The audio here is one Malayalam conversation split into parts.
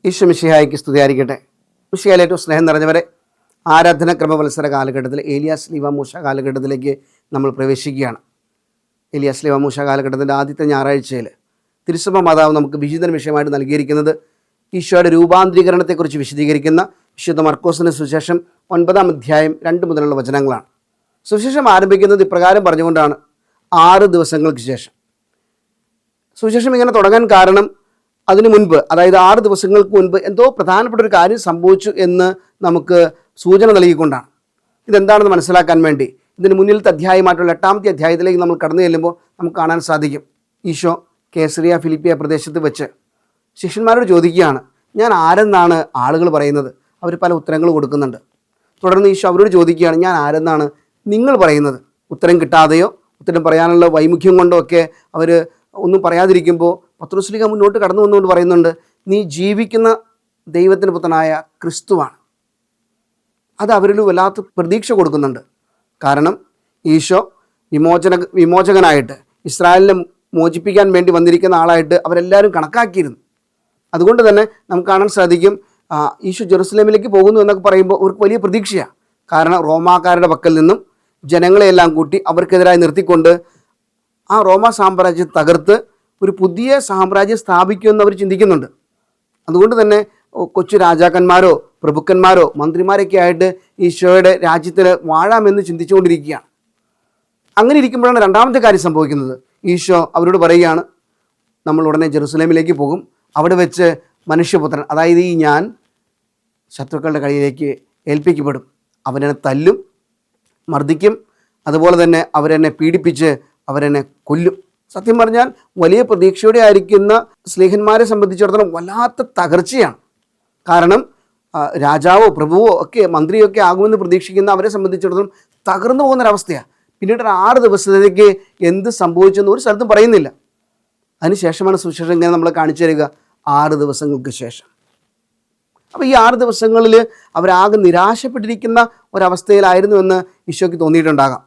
ഈശോ മിശിഹായ്ക്ക് സ്തുതിയായിരിക്കട്ടെ. മിശിഹായിൽ ഏറ്റവും സ്നേഹം നിറഞ്ഞവരെ, ആരാധന ക്രമവത്സര കാലഘട്ടത്തിൽ ഏലിയാസ് ലീവ മൂശ കാലഘട്ടത്തിലേക്ക് നമ്മൾ പ്രവേശിക്കുകയാണ്. ഏലിയാസ് ലീവ മൂശ കാലഘട്ടത്തിൻ്റെ ആദ്യത്തെ ഞായറാഴ്ചയിൽ തിരുസഭ മാതാവ് നമുക്ക് വിചിന്തന വിഷയമായിട്ട് നൽകിയിരിക്കുന്നത് ഈശോയുടെ രൂപാന്തരീകരണത്തെക്കുറിച്ച് വിശദീകരിക്കുന്ന വിശുദ്ധ മർക്കോസിന് സുവിശേഷം 9-ാം അധ്യായം 2 മുതലുള്ള വചനങ്ങളാണ്. സുവിശേഷം ആരംഭിക്കുന്നത് ഇപ്രകാരം പറഞ്ഞുകൊണ്ടാണ്: 6 ദിവസങ്ങൾക്ക് ശേഷം. സുവിശേഷം ഇങ്ങനെ തുടങ്ങാൻ കാരണം അതിനു മുൻപ്, അതായത് 6 ദിവസങ്ങൾക്ക് മുൻപ് എന്തോ പ്രധാനപ്പെട്ട ഒരു കാര്യം സംഭവിച്ചു എന്ന് നമുക്ക് സൂചന നൽകിക്കൊണ്ടാണ്. ഇതെന്താണെന്ന് മനസ്സിലാക്കാൻ വേണ്ടി ഇതിന് മുന്നിലത്തെ അധ്യായമായിട്ടുള്ള 8-ാമത്തെ അധ്യായത്തിലേക്ക് നമ്മൾ കടന്നു ചെല്ലുമ്പോൾ നമുക്ക് കാണാൻ സാധിക്കും. ഈശോ കേസറിയ ഫിലിപ്പിയ പ്രദേശത്ത് വെച്ച് ശിഷ്യന്മാരോട് ചോദിക്കുകയാണ്, ഞാൻ ആരെന്നാണ് ആളുകൾ പറയുന്നത്? അവർ പല ഉത്തരങ്ങൾ കൊടുക്കുന്നുണ്ട്. തുടർന്ന് ഈശോ അവരോട് ചോദിക്കുകയാണ്, ഞാൻ ആരെന്നാണ് നിങ്ങൾ പറയുന്നത്? ഉത്തരം കിട്ടാതെയോ ഉത്തരം പറയാനുള്ള വൈമുഖ്യം കൊണ്ടോ ഒക്കെ അവർ ഒന്നും പറയാതിരിക്കുമ്പോൾ പത്രോസ്ലീഹ മുന്നോട്ട് കടന്നു വന്നുകൊണ്ട് പറയുന്നുണ്ട്, നീ ജീവിക്കുന്ന ദൈവത്തിൻ്റെ പുത്രനായ ക്രിസ്തുവാണ്. അത് അവരിൽ വല്ലാത്ത പ്രതീക്ഷ കൊടുക്കുന്നുണ്ട്. കാരണം ഈശോ വിമോചകനായിട്ട്, ഇസ്രായേലിനെ മോചിപ്പിക്കാൻ വേണ്ടി വന്നിരിക്കുന്ന ആളായിട്ട് അവരെല്ലാവരും കണക്കാക്കിയിരുന്നു. അതുകൊണ്ട് തന്നെ നമുക്ക് കാണാൻ സാധിക്കും, ഈശോ ജെറുസലേമിലേക്ക് പോകുന്നു എന്നൊക്കെ പറയുമ്പോൾ അവർക്ക് വലിയ പ്രതീക്ഷയാണ്. കാരണം റോമാക്കാരുടെ പക്കൽ നിന്നും ജനങ്ങളെയെല്ലാം കൂട്ടി അവർക്കെതിരായി നിർത്തിക്കൊണ്ട് ആ റോമാ സാമ്രാജ്യം തകർത്ത് ഒരു പുതിയ സാമ്രാജ്യം സ്ഥാപിക്കുമെന്ന് അവർ ചിന്തിക്കുന്നുണ്ട്. അതുകൊണ്ട് തന്നെ കൊച്ചു രാജാക്കന്മാരോ പ്രഭുക്കന്മാരോ മന്ത്രിമാരൊക്കെ ആയിട്ട് ഈശോയുടെ രാജ്യത്തിൽ വാഴാമെന്ന് ചിന്തിച്ചുകൊണ്ടിരിക്കുകയാണ്. അങ്ങനെ ഇരിക്കുമ്പോഴാണ് രണ്ടാമത്തെ കാര്യം സംഭവിക്കുന്നത്. ഈശോ അവരോട് പറയുകയാണ്, നമ്മൾ ഉടനെ ജെറുസലേമിലേക്ക് പോകും. അവിടെ വെച്ച് മനുഷ്യപുത്രൻ, അതായത് ഈ ഞാൻ, ശത്രുക്കളുടെ കയ്യിലേക്ക് ഏൽപ്പിക്കപ്പെടും. അവരെന്നെ തല്ലും, മർദ്ദിക്കും, അതുപോലെ തന്നെ അവരെന്നെ പീഡിപ്പിച്ച് അവരെന്നെ കൊല്ലും. സത്യം പറഞ്ഞാൽ വലിയ പ്രതീക്ഷയോടെ ആയിരിക്കുന്ന സ്ലീഹന്മാരെ സംബന്ധിച്ചിടത്തോളം വല്ലാത്ത തകർച്ചയാണ്. കാരണം രാജാവോ പ്രഭുവോ ഒക്കെ മന്ത്രിയോ ഒക്കെ ആകുമെന്ന് പ്രതീക്ഷിക്കുന്ന അവരെ സംബന്ധിച്ചിടത്തോളം തകർന്നു പോകുന്നൊരവസ്ഥയാണ്. പിന്നീട് 6 ദിവസത്തേക്ക് എന്ത് സംഭവിച്ചെന്ന് ഒരു സ്ഥലത്തും പറയുന്നില്ല. അതിനുശേഷമാണ് സുവിശേഷം ഇങ്ങനെ നമ്മളെ കാണിച്ചു തരിക, 6 ദിവസങ്ങൾക്ക് ശേഷം. അപ്പോൾ ഈ 6 ദിവസങ്ങളിൽ അവരാകെ നിരാശപ്പെട്ടിരിക്കുന്ന ഒരവസ്ഥയിലായിരുന്നു എന്ന് ഈശോയ്ക്ക് തോന്നിയിട്ടുണ്ടാകാം.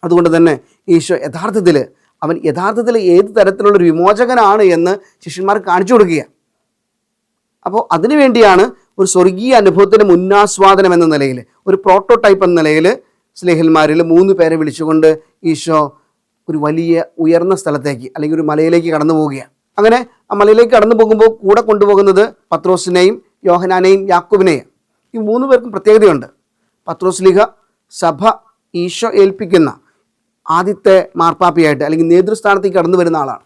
അതുകൊണ്ട് തന്നെ ഈശോ യഥാർത്ഥത്തിൽ ഏത് തരത്തിലുള്ളൊരു വിമോചകനാണ് എന്ന് ശിഷ്യന്മാർക്ക് കാണിച്ചു കൊടുക്കുക. അപ്പോൾ അതിനുവേണ്ടിയാണ് ഒരു സ്വർഗീയ അനുഭവത്തിൻ്റെ മുന്നാസ്വാദനം എന്ന നിലയിൽ, ഒരു പ്രോട്ടോടൈപ്പ് എന്ന നിലയിൽ സ്ലേഹന്മാരിൽ 3 പേരെ വിളിച്ചുകൊണ്ട് ഈശോ ഒരു വലിയ ഉയർന്ന സ്ഥലത്തേക്ക്, അല്ലെങ്കിൽ ഒരു മലയിലേക്ക് കടന്നു പോവുകയാണ്. അങ്ങനെ ആ മലയിലേക്ക് കടന്നു പോകുമ്പോൾ കൂടെ കൊണ്ടുപോകുന്നത് പത്രോസിനെയും യോഹനാനെയും യാക്കോബിനെയും. ഈ 3 പേർക്കും പ്രത്യേകതയുണ്ട്. പത്രോസ്ലീഹ സഭ ഈശോ ഏൽപ്പിക്കുന്ന ആദ്യത്തെ മാർപ്പാപ്പയായിട്ട്, അല്ലെങ്കിൽ നേതൃസ്ഥാനത്തേക്ക് കടന്നു വരുന്ന ആളാണ്.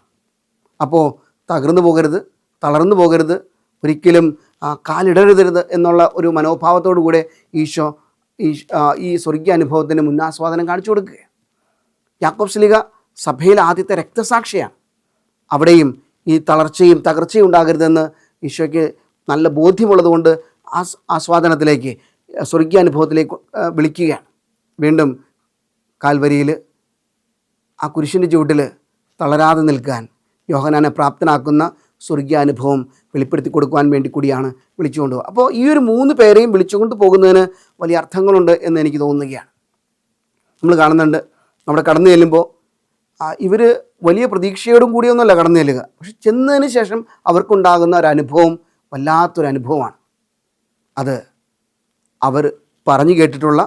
അപ്പോൾ തകർന്നു പോകരുത്, തളർന്നു പോകരുത്, ഒരിക്കലും കാലിടരുത് എന്നുള്ള ഒരു മനോഭാവത്തോടു കൂടെ ഈശോ ഈ സ്വർഗീയ അനുഭവത്തിന് മുന്നാസ്വാദനം കാണിച്ചു കൊടുക്കുക. യാക്കോബ് ശ്ലീഹ സഭയിലെ ആദ്യത്തെ രക്തസാക്ഷിയാണ്. അവിടെയും ഈ തളർച്ചയും തകർച്ചയും ഉണ്ടാകരുതെന്ന് ഈശോയ്ക്ക് നല്ല ബോധ്യമുള്ളതുകൊണ്ട് ആസ്വാദനത്തിലേക്ക്, സ്വർഗീയ അനുഭവത്തിലേക്ക് വിളിക്കുകയാണ്. വീണ്ടും കാൽവരിയിൽ ആ കുരിശിൻ്റെ ചുവട്ടിൽ തളരാതെ നിൽക്കാൻ യോഹന്നാനെ പ്രാപ്തനാക്കുന്ന സ്വർഗീയ അനുഭവം വെളിപ്പെടുത്തി കൊടുക്കുവാൻ വേണ്ടി കൂടിയാണ് വിളിച്ചുകൊണ്ട് പോകുക. അപ്പോൾ ഈ ഒരു 3 പേരെയും വിളിച്ചുകൊണ്ട് പോകുന്നതിന് വലിയ അർത്ഥങ്ങളുണ്ട് എന്ന് എനിക്ക് തോന്നുകയാണ്. നമ്മൾ കാണുന്നുണ്ട്, അവിടെ കടന്നു ചെല്ലുമ്പോൾ ഇവർ വലിയ പ്രതീക്ഷയോടും കൂടിയൊന്നുമല്ല കടന്നു ചെല്ലുക. പക്ഷെ ചെന്നതിന് ശേഷം അവർക്കുണ്ടാകുന്ന ഒരു അനുഭവം വല്ലാത്തൊരു അനുഭവമാണ്. അത് അവർ പറഞ്ഞു കേട്ടിട്ടുള്ള,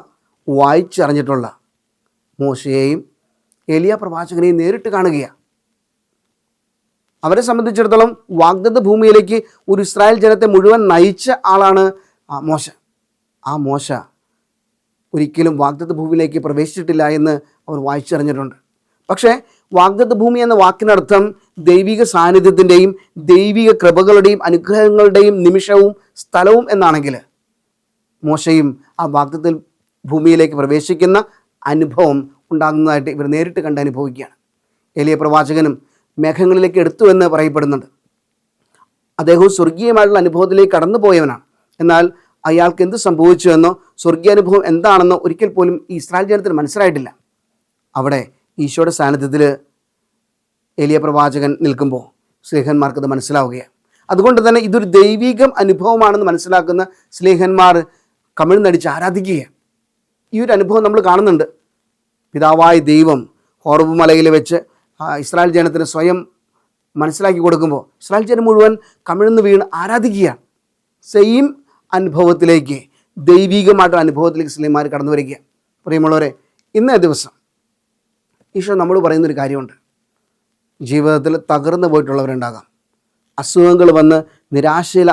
വായിച്ചറിഞ്ഞിട്ടുള്ള മോശയെയും ഏലിയ പ്രവാചകനെയും നേരിട്ട് കാണുകയാണ്. അവരെ സംബന്ധിച്ചിടത്തോളം വാഗ്ദത്ത ഭൂമിയിലേക്ക് ഒരു ഇസ്രായേൽ ജനത്തെ മുഴുവൻ നയിച്ച ആളാണ് മോശ. ആ മോശ ഒരിക്കലും വാഗ്ദത്ത ഭൂമിയിലേക്ക് പ്രവേശിച്ചിട്ടില്ല എന്ന് അവർ വായിച്ചറിഞ്ഞിട്ടുണ്ട്. പക്ഷേ വാഗ്ദത്ത ഭൂമി എന്ന വാക്കിനർത്ഥം ദൈവിക സാന്നിധ്യത്തിൻ്റെയും ദൈവിക കൃപകളുടെയും അനുഗ്രഹങ്ങളുടെയും നിമിഷവും സ്ഥലവും എന്നാണെങ്കിൽ, മോശയും ആ വാഗ്ദത്ത ഭൂമിയിലേക്ക് പ്രവേശിക്കുന്ന അനുഭവം ഉണ്ടാകുന്നതായിട്ട് ഇവർ നേരിട്ട് കണ്ട് അനുഭവിക്കുകയാണ്. ഏലിയ പ്രവാചകനും മേഘങ്ങളിലേക്ക് എടുത്തു എന്ന് പറയപ്പെടുന്നുണ്ട്. അദ്ദേഹവും സ്വർഗീയമായിട്ടുള്ള അനുഭവത്തിലേക്ക് കടന്നു പോയവനാണ്. എന്നാൽ അയാൾക്ക് എന്ത് സംഭവിച്ചു എന്നോ സ്വർഗീയാനുഭവം എന്താണെന്നോ ഒരിക്കൽ പോലും ഈ ഇസ്രായേൽ ജനത്തിന് മനസ്സിലായിട്ടില്ല. അവിടെ ഈശോയുടെ സാന്നിധ്യത്തിൽ ഏലിയ പ്രവാചകൻ നിൽക്കുമ്പോൾ സ്ലേഹന്മാർക്കത് മനസ്സിലാവുകയാണ്. അതുകൊണ്ട് തന്നെ ഇതൊരു ദൈവികം അനുഭവമാണെന്ന് മനസ്സിലാക്കുന്ന സ്ലേഹന്മാർ കമിഴ്ന്നടിച്ച് ആരാധിക്കുകയാണ്. ഈ ഒരു അനുഭവം നമ്മൾ കാണുന്നുണ്ട്. പിതാവായ ദൈവം ഹോറബ് മലയിൽ വെച്ച് ഇസ്രായേൽ ജനത്തിന് സ്വയം മനസ്സിലാക്കി കൊടുക്കുമ്പോൾ ഇസ്രായേൽ ജനം മുഴുവൻ കമിഴ്ന്ന് വീണ് ആരാധിക്കുകയാണ്. സെയിം അനുഭവത്തിലേക്ക്, ദൈവികമായിട്ടുള്ള അനുഭവത്തിലേക്ക് സ്ത്രീമാർ കടന്നു വരിക. പ്രിയമുള്ളവരെ, ഇന്നേ ദിവസം ഈശോ നമ്മൾ പറയുന്നൊരു കാര്യമുണ്ട്. ജീവിതത്തിൽ തകർന്നു പോയിട്ടുള്ളവരുണ്ടാകാം, അസുഖങ്ങൾ വന്ന് നിരാശയിൽ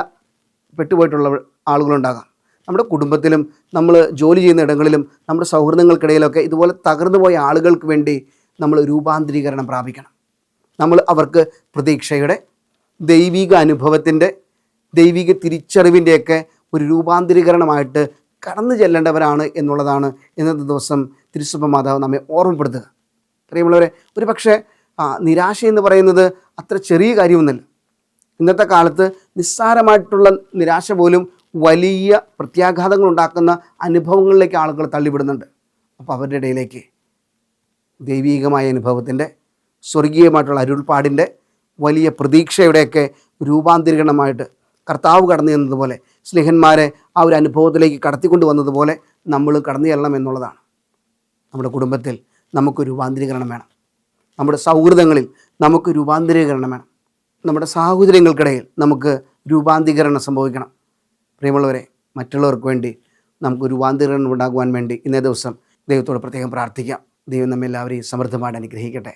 പെട്ടുപോയിട്ടുള്ള ആളുകളുണ്ടാകാം. നമ്മുടെ കുടുംബത്തിലും നമ്മൾ ജോലി ചെയ്യുന്ന ഇടങ്ങളിലും നമ്മുടെ സൗഹൃദങ്ങൾക്കിടയിലൊക്കെ ഇതുപോലെ തകർന്നു പോയ ആളുകൾക്ക് വേണ്ടി നമ്മൾ രൂപാന്തരീകരണം പ്രാപിക്കണം. നമ്മൾ അവർക്ക് പ്രതീക്ഷയുടെ, ദൈവിക അനുഭവത്തിൻ്റെ, ദൈവിക തിരിച്ചറിവിൻ്റെയൊക്കെ ഒരു രൂപാന്തരീകരണമായിട്ട് കടന്നു ചെല്ലേണ്ടവരാണ് എന്നുള്ളതാണ് ഇന്നത്തെ ദിവസം തിരുസഭ മാതാവ് നമ്മെ ഓർമ്മപ്പെടുത്തുക. പ്രിയമുള്ളവരെ, ഒരു പക്ഷേ നിരാശ എന്ന് പറയുന്നത് അത്ര ചെറിയ കാര്യമൊന്നുമല്ല. ഇന്നത്തെ കാലത്ത് നിസ്സാരമായിട്ടുള്ള നിരാശ പോലും വലിയ പ്രത്യാഘാതങ്ങൾ ഉണ്ടാക്കുന്ന അനുഭവങ്ങളിലേക്ക് ആളുകൾ തള്ളിവിടുന്നുണ്ട്. അപ്പോൾ അവരുടെ ഇടയിലേക്ക് ദൈവീകമായ അനുഭവത്തിൻ്റെ, സ്വർഗീയമായിട്ടുള്ള അരുൾപ്പാടിൻ്റെ, വലിയ പ്രതീക്ഷയുടെയൊക്കെ രൂപാന്തരീകരണമായിട്ട് കർത്താവ് കടന്നു ചെന്നതുപോലെ, സ്നേഹന്മാരെ ആ ഒരു അനുഭവത്തിലേക്ക് കടത്തിക്കൊണ്ട് വന്നതുപോലെ നമ്മൾ കടന്നു ചെല്ലണം എന്നുള്ളതാണ്. നമ്മുടെ കുടുംബത്തിൽ നമുക്ക് രൂപാന്തരീകരണം വേണം. നമ്മുടെ സൗഹൃദങ്ങളിൽ നമുക്ക് രൂപാന്തരീകരണം വേണം. നമ്മുടെ സാഹചര്യങ്ങൾക്കിടയിൽ നമുക്ക് രൂപാന്തരീകരണം സംഭവിക്കണം. പ്രിയമുള്ളവരെ, മറ്റുള്ളവർക്ക് വേണ്ടി നമുക്ക് രൂപാന്തരീകരണം ഉണ്ടാകുവാൻ വേണ്ടി ഇന്നേ ദിവസം ദൈവത്തോട് പ്രത്യേകം പ്രാർത്ഥിക്കാം. ദൈവം നമ്മെല്ലാവരെയും സമൃദ്ധമായിട്ട് അനുഗ്രഹിക്കട്ടെ.